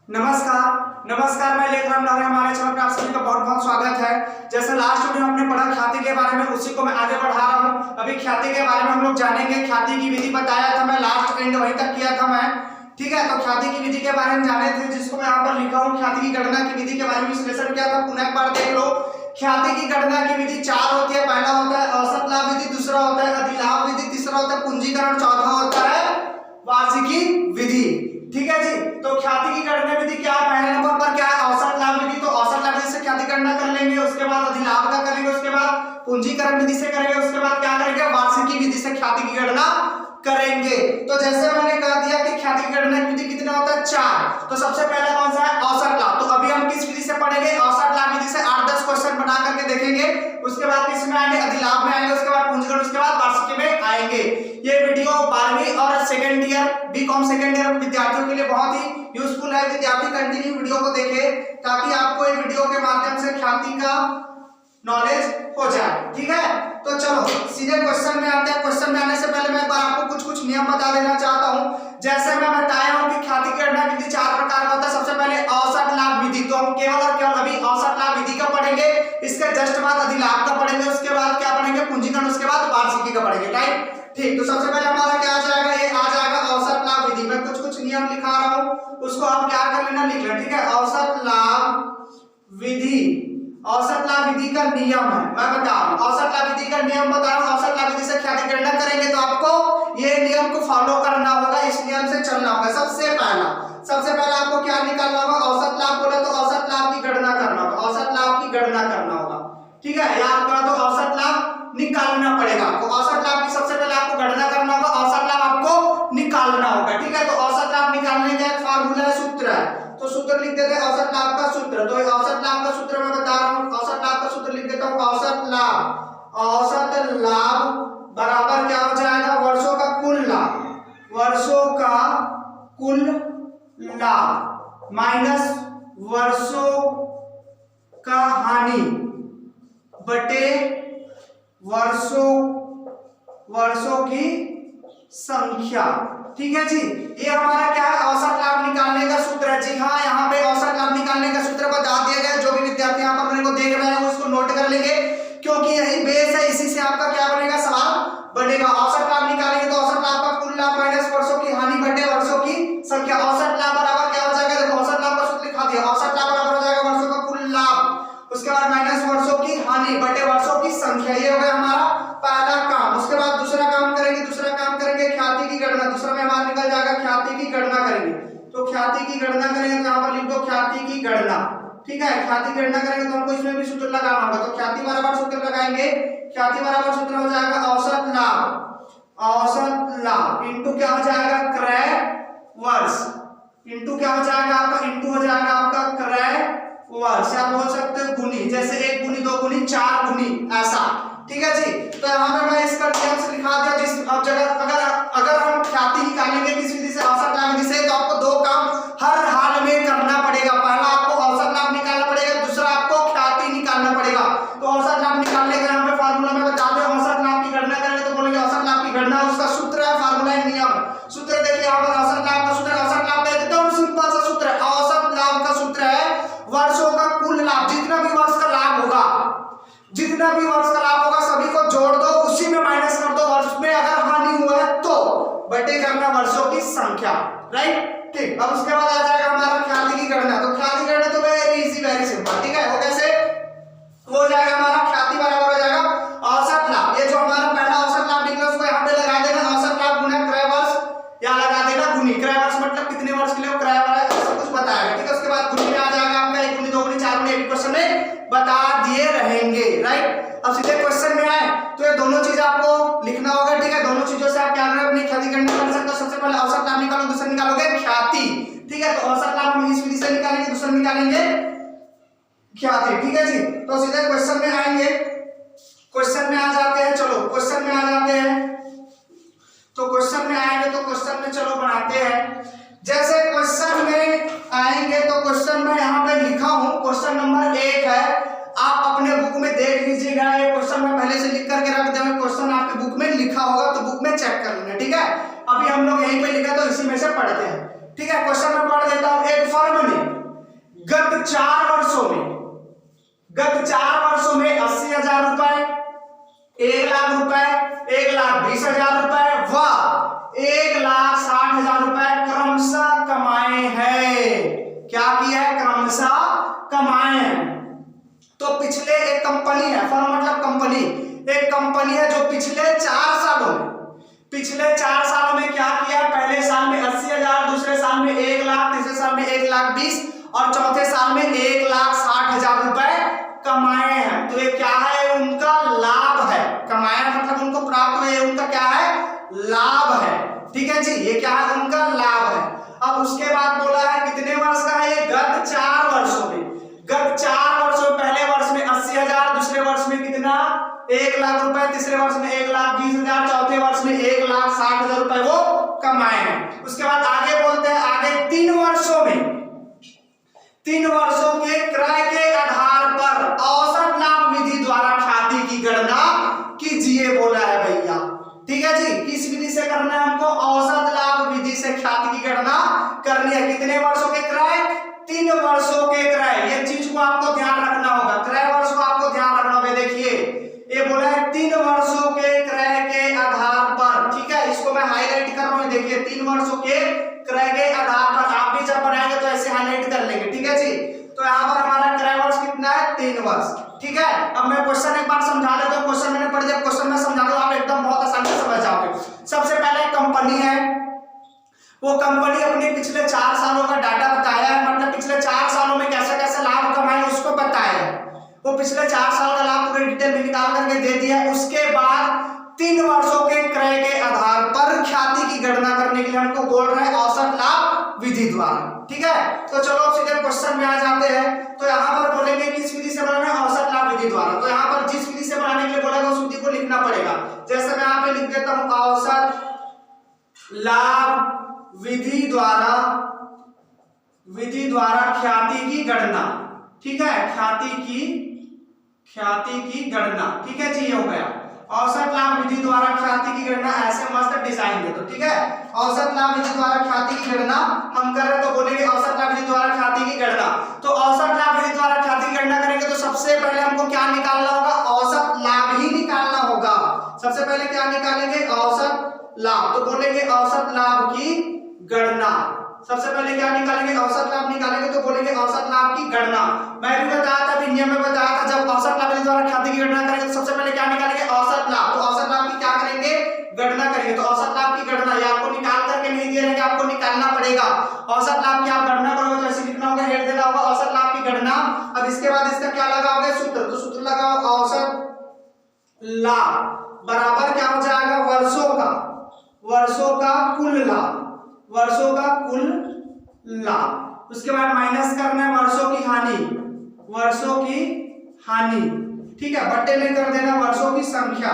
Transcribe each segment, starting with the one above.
नमस्कार मैं लेकर हमारे चैनल पर आप सभी का बहुत बहुत स्वागत है। जैसे लास्ट वीडियो में हमने पढ़ा ख्याति के बारे में, उसी को मैं आगे बढ़ा रहा हूँ। अभी ख्याति के बारे में हम लोग जानेंगे। ख्याति की विधि बताया था मैं, लास्ट एंड वहीं तक किया था मैं, ठीक है। तो ख्याति की विधि के बारे में जाने थे, जिसको मैं यहाँ पर लिखा हूँ। ख्याति की गणना की विधि के बारे में विश्लेषण किया था, पुनः एक बार देख लो। ख्याति की गणना की विधि 4 होती है। पहला होता है औसत लाभ विधि, दूसरा होता है अधिलाभ विधि, तीसरा होता है पूंजीकरण, चौथा होता है वार्षिकी विधि, ठीक है जी। तो ख्याति की गणना विधि क्या है? पहले नंबर पर क्या है? औसत लाभ विधि। तो औसत लाभ विधि से ख्याति गणना कर लेंगे, उसके बाद अधिलाभ का करेंगे, उसके बाद पूंजीकरण विधि से करेंगे, उसके बाद क्या करेंगे? वार्षिकी विधि से ख्याति की गणना करेंगे। तो जैसे मैंने कह दिया कि ख्याति की गणना की विधि कितना होता है? 4। तो सबसे पहला कौन सा है? औसत लाभ। तो अभी हम किस विधि से पढ़ेंगे? औसत लाभ विधि से 8-10 क्वेश्चन बना करके देखेंगे। उसके बाद किस में आएंगे? अधिलाभ में आएंगे, उसके बाद पूंजीकरण, उसके बाद वार्षिकी में आएंगे। ये वीडियो 12वीं और second year BCom second year विद्यार्थियों के लिए बहुत ही यूजफुल है। विद्यार्थी कंटिन्यू वीडियो को देखें ताकि आपको ये वीडियो के माध्यम से ख्याति का नॉलेज हो जाए, ठीक है। तो चलो सीधे क्वेश्चन में आते हैं। क्वेश्चन में आने से पहले मैं एक बार आपको कुछ नियम बता देना चाहता हूं। जैसे मैं बताया हूं कि ख्याति की गणना विधि 4 प्रकार का होता है। सबसे पहले औसत लाभ विधि, तो हम केवल और केवल अभी औसत लाभ विधि का पढ़ेंगे। इसके जस्ट बाद अधिलाभ का पढ़ेंगे, उसके बाद क्या पढ़ेंगे? पूंजीकरण, उसके बाद वार्षिकी का पढ़ेंगे, राइट। ठीक, तो सबसे पहले हमारा क्या आ जाएगा? ये आ जाएगा औसत लाभ विधि। मैं कुछ नियम लिखा रहा हूं, उसको आप क्या कर लेना, लिख लेना, ठीक है। औसत लाभ विधि, औसत लाभ विधि का नियम है, मैं बता रहा हूं। औसत लाभ विधि का नियम बता रहा हूं। औसत लाभ विधि से ख्याति गणना करेंगे तो आपको ये नियम को फॉलो करना होगा, इस नियम से चलना होगा। सबसे पहला आपको क्या निकालना होगा? औसत लाभ बोले तो औसत लाभ की गणना करना होगा, औसत लाभ की गणना करना होगा, ठीक है। याद करो, तो औसत लाभ निकालना पड़ेगा आपको। औसत लाभ की सबसे पहले आपको गणना करना होगा, औसत लाभ आपको निकालना होगा, ठीक है। तो औसत लाभ निकालने का एक फार्मूला है, सूत्र है। तो सूत्र लिख देते हैं, औसत लाभ का सूत्र। तो औसत लाभ का सूत्र मैं बता रहा हूं, औसत लाभ का सूत्र लिख देता हूं। औसत लाभ बराबर क्या हो जाएगा? वर्षों का कुल लाभ, वर्षों का कुल लाभ माइनस वर्षों का हानि बटे वर्षों की संख्या, ठीक है जी। ये हमारा क्या है? औसत लाभ निकालने का सूत्र है। जी हाँ, यहाँ पे औसत लाभ निकालने का सूत्र बता दिया गया। जो भी विद्यार्थी यहाँ पर मेरे को देख रहे हैं वो इसको नोट कर लेंगे, क्योंकि यही बेस है, इसी से आपका क्या बनेगा? सवाल बनेगा। औसत लाभ निकालेंगे तो औसत लाभ का कुल लाभ माइनस वर्षों की हानि बटे वर्षों की संख्या। औसत लाभ बराबर क्या हो जाएगा? देखो, औसत लाभ का सूत्र लिखा दिया। औसत लाभ बराबर हो जाएगा वर्षों का कुल लाभ, उसके बाद माइनस वर्षों की हानि बटे वर्षों की संख्या। ये हो गया हमारा पहला काम। उसके बाद दूसरा काम करेंगे ख्याति की गणना। दूसरा में हमारा निकल जाएगा ख्याति की गणना करेंगे। तो ख्याति की गणना करेंगे तो यहाँ पर लिख दो ख्याति की गणना, ठीक है। ख्याति की गणना करेंगे तो हमको इसमें भी सूत्र लगाना होगा। तो ख्याति बराबर सूत्र लगाएंगे। ख्याति बराबर सूत्र हो जाएगा औसत लाभ इंटू क्या हो जाएगा? क्रय वर्ष, इंटू क्या हो जाएगा आपका? इंटू हो जाएगा आपका क्रय वर्ष, आप बोल सकते हो गुनी, जैसे 1 गुनी 2 गुनी 4 गुनी, ऐसा, ठीक है जी। तो यहाँ पे मैं इसका नियम से लिखा दिया। जिस अब जगह अगर हम ख्याति निकालेंगे किस विधि से? औसत लाभ विधि से, तो आपको 2 काम हर हाल में करना पड़ेगा। पहला आपको औसत लाभ निकालना पड़ेगा, दूसरा आपको ख्याति निकालना पड़ेगा। तो औसत लाभ निकालने का यहाँ पे फार्मूला में बता दें। औसत लाभ की गणना करेंगे तो बोलेंगे औसत लाभ की गणना, उसका सूत्र है, फार्मूला है, नियम। सूत्र देखिए यहाँ पर औसत लाभ का सूत्र, औसत लाभ का एकदम सिंपल सा सूत्र है। औसत लाभ का सूत्र है वर्षों का कुल लाभ, जितना भी वर्ष का लाभ होगा, सभी को जोड़ दो, उसी में माइनस कर दो। वर्ष में अगर हानि हुआ है तो बटे करना वर्षों की संख्या, राइट, ठीक। अब उसके बाद आ जाएगा हमारा ख्याति की गणना। तो ख्याति की गणना तो वेरी इजी, वेरी सिंपल, ठीक है। वो कैसे हो जाएगा? हमारा ख्याति बराबर हो जाएगा औसत लाभ। ये जो हमारा पहला औसत लाभ निकला उसको यहाँ पे लगा देना, औसत लाभ गुना क्रय वर्ष, या लगा देना गुनी। क्रय वर्ष मतलब कितने वर्ष के लिए क्रय वर्ष, सब कुछ बताएगा, ठीक है। उसके बाद गुनी में आ जाएगा आपका 1 गुनी 2 गुनी 4 गुनी, एक क्वेश्चन में बता दिए रहेंगे, राइट। अब सीधे क्वेश्चन में आए तो ये दोनों चीज आपको लिखना होगा, ठीक है। दोनों चीजों से आप क्या करेंगे? अपनी ख्याति गणना कर सकते हो। सबसे पहले औसत लाभ निकालो, दूसरा निकालोगे ख्याति, ठीक है। तो औसत लाभ हम इस विधि से निकालेंगे, दूसरा निकालेंगे ख्याति, ठीक है जी। तो सीधे क्वेश्चन में आएंगे, क्वेश्चन में आ जाते हैं। चलो क्वेश्चन में आ जाते हैं। तो क्वेश्चन में आएंगे तो क्वेश्चन में चलो बनाते हैं। जैसे क्वेश्चन में आएंगे तो क्वेश्चन में यहाँ पे लिखा हूं, क्वेश्चन नंबर 1 है। आप अपने बुक में देख लीजिएगा, ये क्वेश्चन मैं पहले से लिख करके रख दिया। क्वेश्चन आपके बुक में लिखा होगा तो बुक में चेक कर लेना, ठीक है। अभी हम लोग यहीं पे लिखा तो इसी में से पढ़ते हैं, ठीक है। क्वेश्चन में पढ़ देता हूं। एक फर्म ने 4 वर्षों में, गत 4 वर्षों में 80,000 रुपए, 1,00,000 रुपए, 1,20,000 रुपए व 1,60,000 रुपए क्रमशः कमाए हैं। क्या किया है? क्रमशः कमाए हैं। तो पिछले एक कंपनी है, फर्म मतलब कंपनी, एक कंपनी है जो पिछले 4 सालों में क्या किया? पहले साल में 80,000, दूसरे साल में 1,00,000, तीसरे साल में 1,20,000 और चौथे साल में 1,60,000 रुपए कमाए हैं। तो ये क्या है? उनका लाभ है। कमाया मतलब उनको प्राप्त हुए, उनका क्या है? लाभ है। ठीक है जी, ये क्या है? उनका लाभ है। अब उसके बाद बोला है कितने वर्ष का है ये? गत 4 वर्षों में। गत 4 वर्षों, पहले वर्ष में 80,000, दूसरे वर्ष में कितना? 1,00,000 रुपए, तीसरे वर्ष में 1,20,000, चौथे वर्ष में 1,60,000 रुपए वो कमाए हैं। उसके बाद आगे बोलते हैं, आगे 3 वर्षों में, 3 वर्षों के क्रय के आधार पर औसत लाभ विधि द्वारा ख्याति की गणना कीजिए बोला है भैया। ठीक है जी, किस विधि से करना है हमको? औसत लाभ विधि से ख्याति की गणना करनी है। कितने वर्षों के क्रय? 3 वर्षों के क्रय। ये चीज को आपको ध्यान रखना होगा, क्रय वर्ष को आपको ध्यान रखना होगा। देखिए ये बोला है 3 वर्षों के क्रय के आधार पर। ठीक है, इसको मैं हाईलाइट कर रहा हूं। देखिए 3 वर्षों के क्रय के आधार पर, आप भी जब बनाएंगे तो ऐसे हाईलाइट कर लेंगे। ठीक है जी, तो यहाँ पर हमारा क्रय वर्ष कितना है? 3 वर्ष। ठीक है, अब मैं क्वेश्चन एक बार समझा देता हूँ। क्वेश्चन मैंने पढ़ दिया, क्वेश्चन में समझा दो, आप एकदम बहुत आसानी से समझ जाओगे। सबसे पहले कंपनी है, वो कंपनी अपने पिछले 4 सालों का डाटा बताया है, मतलब पिछले 4 सालों में कैसे कैसे लाभ कमाए उसको बताया है। वो पिछले 4 साल का लाभ पूरे डिटेल में निकाल करके दे दिया है। उसके बाद 3 वर्षों के क्रय के आधार पर ख्याति की गणना करने के लिए हमको बोल रहे हैं औसत लाभ विधि द्वारा। ठीक है, तो चलो सीधे क्वेश्चन में आ जाते हैं। तो यहाँ पर बोलेंगे किस विधि से बनाना है? औसत लाभ विधि द्वारा। तो यहाँ पर जिस विधि से बनाने के लिए बोलेगा उस विधि को लिखना पड़ेगा। जैसे मैं यहाँ पे लिख देता हूँ, औसत लाभ विधि द्वारा ख्याति की गणना। ठीक है, ख्याति की गणना। ठीक है जी, ये हो गया औसत लाभ विधि द्वारा ख्याति की गणना। ऐसे मस्त डिजाइन दे दो। ठीक है, औसत लाभ विधि द्वारा ख्याति की गणना हम कर रहे हैं, तो बोलेंगे औसत लाभ विधि द्वारा ख्याति की गणना। तो औसत लाभ विधि द्वारा ख्याति की गणना करेंगे तो सबसे पहले हमको क्या निकालना होगा? औसत लाभ ही निकालना होगा। सबसे पहले क्या निकालेंगे? औसत लाभ। तो बोलेंगे औसत लाभ की गणना। सबसे पहले क्या निकालेंगे? औसत लाभ निकालेंगे, तो बोलेंगे औसत लाभ की गणना। मैं भी बताया था, नियम में बताया था, जब औसत लाभ द्वारा ख्याति की गणना करेंगे तो सबसे पहले क्या निकालेंगे? औसत लाभ। तो औसत लाभ की क्या करेंगे? गणना करेंगे। तो औसत लाभ की गणना ये आपको निकाल करके नहीं दे रहे, आपको निकालना पड़ेगा। औसत लाभ की आप गणना करोगे तो ऐसे लिखना होगा, हेड देना होगा औसत लाभ की गणना। अब इसके बाद इसका क्या लगाओगे? सूत्र। तो सूत्र लगाओ औसत लाभ बराबर क्या हो जाएगा? वर्षों का कुल लाभ, वर्षों का कुल लाभ। उसके बाद माइनस करना है वर्षों की हानि। ठीक है, बट्टे में कर देना वर्षों की संख्या।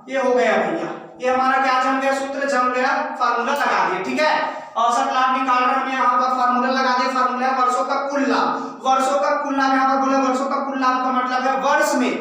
ये हो गया भैया, ये हमारा क्या जम गया? सूत्र जम गया, फार्मूला लगा दिया। ठीक है, औसत लाभ निकाल रहे हैं, यहाँ पर फार्मूला लगा दिया। फार्मूला है वर्षों का कुल लाभ। वर्षों का कुल लाभ यहाँ पर बोला, वर्षों का कुल लाभ का मतलब है वर्ष में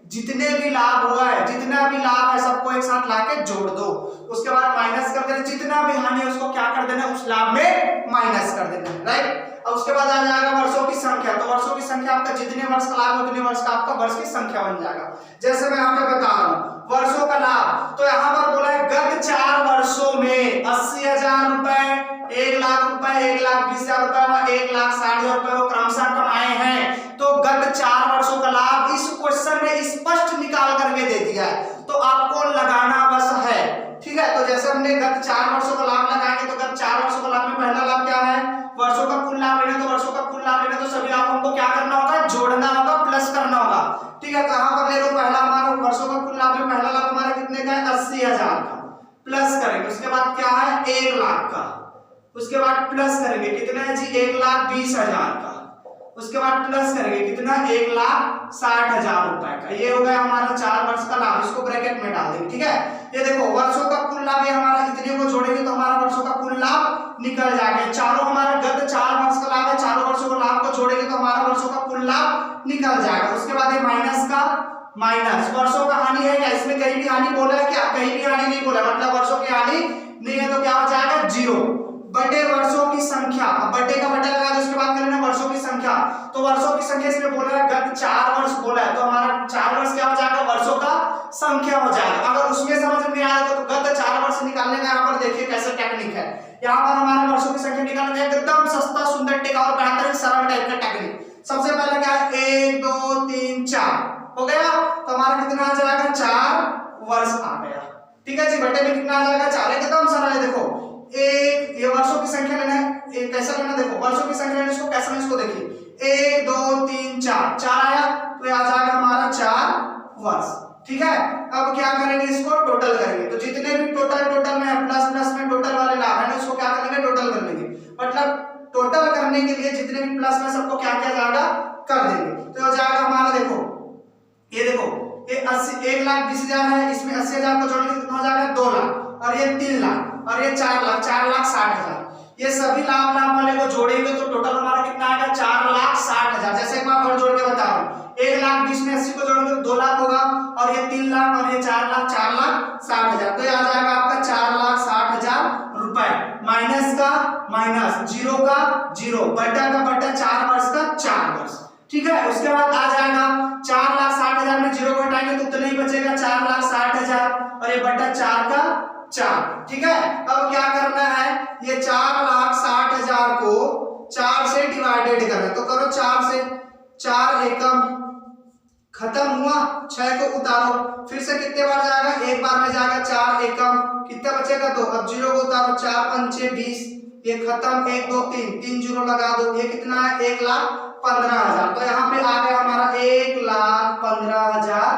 जितने भी लाभ हुआ है, जितना भी लाभ है सबको एक साथ लाके जोड़ दो। उसके बाद माइनस कर देना, जितना भी हानि है उसको क्या कर देना? उस लाभ में माइनस कर देना। राइट, अब उसके बाद आ जाएगा वर्षों की संख्या। तो वर्षों की संख्या आपका जितने वर्ष का लाभ है उतने वर्ष का आपका वर्ष की संख्या बन जाएगा। जैसे मैं यहाँ पे बता रहा हूँ वर्षों का लाभ, तो यहाँ पर बोला है गत 4 वर्षों में 80,000 रुपए, 1,00,000 रुपए, 1,20,000 रुपए व 1,60,000 रुपए वो क्रमशः कमाए हैं। तो गत 4 वर्षों का लाभ इस क्वेश्चन में स्पष्ट निकाल करके दे दिया है, तो आपको लगाना बस है। ठीक है, तो जैसे हमने गत 4 वर्षों का लाभ लगाएंगे, तो गत 4 वर्षों का लाभ में पहला लाभ क्या है? वर्षों का कुल लाभ लेना। तो वर्षों का कुल लाभ लेना तो सभी लाभ हमको क्या करना होगा? जोड़ना होगा, प्लस करना होगा। ठीक है, कहां पर ले लो? पहला हमारा वर्षों का कुल लाभ में पहला लाभ हमारा कितने का है? 80,000 का। प्लस करेंगे, उसके बाद क्या है? 1,00,000 का। उसके बाद प्लस करेंगे, कितना है जी? 1,20,000 का। उसके बाद प्लस करेंगे, कितना? 1,60,000 रुपए का। ये हो गया हमारा 4 वर्ष का लाभ, इसको ब्रैकेट में डाल देंगे। ठीक है, ये देखो वर्षों का कुल लाभ, ये हमारा इतने को जोड़ेंगे तो हमारा वर्षों का कुल लाभ निकल जाएगा। चारों हमारा गत 4 वर्ष का लाभ है, चारों वर्षों का लाभ को जोड़ेंगे तो हमारा वर्षों का कुल लाभ निकल जाएगा। उसके बाद ये माइनस का माइनस, वर्षों का हानि है क्या? इसमें कहीं भी हानि बोला है क्या? कहीं भी हानि नहीं बोला, मतलब वर्षों की हानि नहीं है, तो क्या हो जाएगा? 0 बटे वर्षों की संख्या संख्या, अब बटे का बटा लगा दो, उसके बाद करेंगे वर्षों की संख्या। तो वर्षों की संख्या इसमें बोला है गत 4 वर्ष बोला है, तो हमारा 4 वर्ष क्या हो जाएगा, वर्षों का संख्या हो जाएगा। अगर उसमें समझ में आया तो गत 4 वर्ष निकालने का यहाँ पर देखिए कैसे टेक्निक है। यहाँ पर हमारा वर्षों की संख्या निकालने का एकदम सस्ता सुंदर टिकाऊ और बेहतरीन सरल टाइप का टेक्निक। सबसे पहले क्या है, 1 2 3 4 हो गया, तो हमारा कितना आ जाएगा, 4 वर्ष आ गया। ठीक है जी, बटे में कितना आ जाएगा, 4। एकदम सरल है। देखो एक, ये वर्षों की संख्या लेना है, कैसा लेना, देखो वर्षों की संख्या लेना, इसको कैसा लेना, इसको देखिए 1 2 3 4, 4 आया तो ये आ जाएगा हमारा 4 वर्ष। ठीक है, अब क्या करेंगे, इसको टोटल करेंगे। तो जितने भी टोटल में प्लस प्लस में टोटल वाले लाभ है ना, उसको क्या करेंगे, टोटल कर लेंगे। मतलब टोटल करने के लिए जितने भी प्लस में सबको क्या किया जाएगा, कर देंगे। तो हो जाएगा हमारा, देखो ये देखो ये 1,20,000 है, इसमें 80,000 को जोड़ेंगे कितना हो जाएगा, 2 लाख, और ये 3 लाख, और ये 4 लाख, 4,60,000। ये सभी लाभ वाले को जोड़ेंगे तो टोटल हमारा कितना आएगा, 4,60,000। जैसे एक बार और जोड़ के बता रहा हूँ, 1,20,000 में 80 को जोड़ेंगे तो 2 लाख होगा, और ये 3 लाख, और ये 4 लाख, 4,60,000। तो ये आ जाएगा आपका 4,60,000 रुपए। माइनस का माइनस, जीरो का जीरो, बटा का बटा, 4 वर्ष का 4 वर्ष। ठीक है, उसके बाद आ जाएगा 4,60,000 में जीरो को हटाएंगे तो उतना ही बचेगा, 4,60,000, और ये बटा 4 का 4। ठीक है, अब क्या करना है, ये 4,60,000 को 4 से डिवाइडेड करना है, तो करो 4 से, 4 एकम खत्म हुआ, 6 को उतारो, फिर से कितने बार जाएगा, एक बार में जाएगा, 4 एकम, कितना बचेगा 2, अब जीरो को उतारो, 4 पंचे 20, ये खत्म, 1 2 3 जीरो लगा दो, ये कितना है, 1,15,000। तो यहाँ पे आ गया हमारा 1,15,000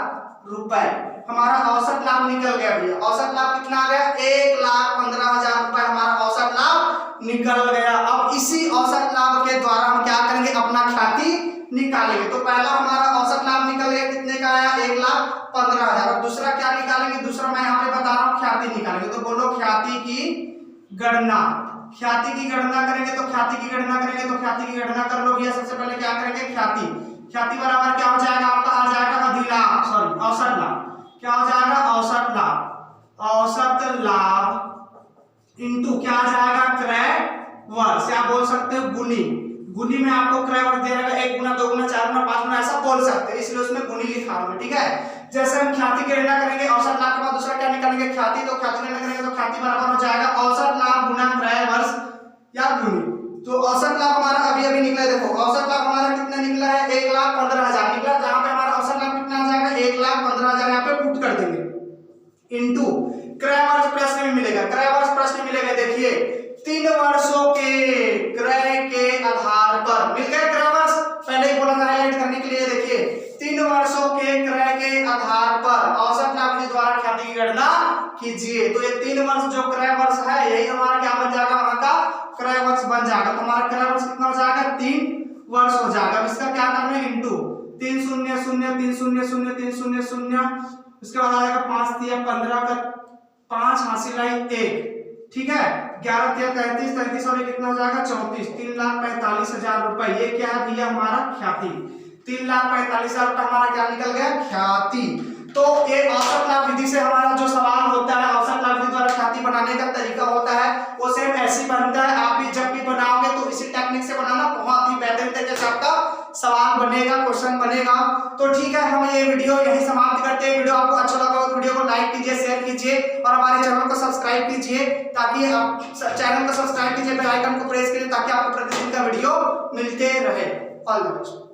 रुपए। हमारा औसत लाभ निकल गया भैया। औसत लाभ कितना आ गया, 1,15,000 रुपए हमारा औसत लाभ निकल गया। अब इसी औसत लाभ के द्वारा हम क्या करेंगे, अपना ख्याति निकालेंगे। तो पहला हमारा औसत लाभ निकल गया, कितने का आया, 1,15,000। और दूसरा क्या निकालेंगे, दूसरा मैं यहाँ पे बता रहा हूँ, ख्याति निकालेंगे। तो बोलो ख्याति की गणना, ख्याति की गणना करेंगे, तो ख्याति की गणना करेंगे, तो ख्याति की गणना कर लो भैया। सबसे पहले क्या करेंगे, ख्याति बराबर क्या हो जाएगा आपका, आ जाएगा अधिलाभ, सॉरी औसत लाभ। क्या हो जाएगा, औसत लाभ, औसत लाभ इनटू क्या आ जाएगा, क्रय वर्ष, या बोल सकते हो गुनी। गुनी में आपको क्रय वर्ष दे रहेगा, 1 गुना 2 गुना 4 गुना 5 गुना ऐसा बोल सकते हैं, इसलिए उसमें गुनी लिखा हूं मैं। ठीक है, जैसे हम ख्याति की गणना करेंगे, औसत लाभ के बाद दूसरा क्या निकालेंगे, ख्याति। तो ख्याति गणना करेंगे तो ख्याति बराबर हो जाएगा औसत लाभ गुना क्रय वर्ष या गुनी। तो औसत लाभ हमारा अभी निकला है, देखो औसत लाभ हमारा कितना निकला है, 1,15,000 निकला। जहां पे हमारा औसत लाभ कितना आ जाएगा, 1,15,000 यहाँ पे पुट कर देंगे, इनटू क्रय वर्ष प्रश्न में मिलेगा, क्रय वर्ष प्रश्न में मिलेगा। देखिए 3 वर्षों के क्रय के आधार पर मिल गए क्रय वर्ष, पहले ही बोला था हाईलाइट करने के लिए। देखिए 3 वर्षों के क्रय के आधार पर औसत लाभ के द्वारा ख्याति की गणना कीजिए। तो ये 3 वर्ष जो क्रय वर्ष है, यही हमारा क्या बन जाएगा, वहां का क्रय वर्ष बन जाएगा। तो हमारा क्रय वर्ष कितना हो जाएगा, 3 वर्ष हो जाएगा। इसका क्या करना है, इंटू 3 0 0 3 0 0 3 0 0, उसके बाद आ जाएगा 5 3 15 का 5 हासिल आई 1। ठीक है, 11 3 33 33 और ये कितना हो जाएगा, 34, 3,45,000 रुपए। ये क्या है भैया, हमारा ख्याति। 3,45,000 रुपए हमारा क्या निकल गया, ख्याति। तो ये औसत लाभ विधि से हमारा जो सवाल होता है, औसत लाभ विधि द्वारा ख्याति बनाने का तरीका होता है, वो सेम ऐसे ही बनता है। आप भी जब भी बनाओगे तो इसी टेक्निक से बनाना, बहुत ही बेहतरीन तरीके से आपका सवाल बनेगा, क्वेश्चन बनेगा। तो ठीक है, हम ये वीडियो यही समाप्त करते हैं। वीडियो आपको अच्छा लगा तो वीडियो को लाइक कीजिए, शेयर कीजिए और हमारे चैनल को सब्सक्राइब कीजिए, ताकि आप चैनल को सब्सक्राइब कीजिए, बेल आइकन को प्रेस कीजिए, ताकि आपको प्रतिदिन का वीडियो मिलते रहे। All the best.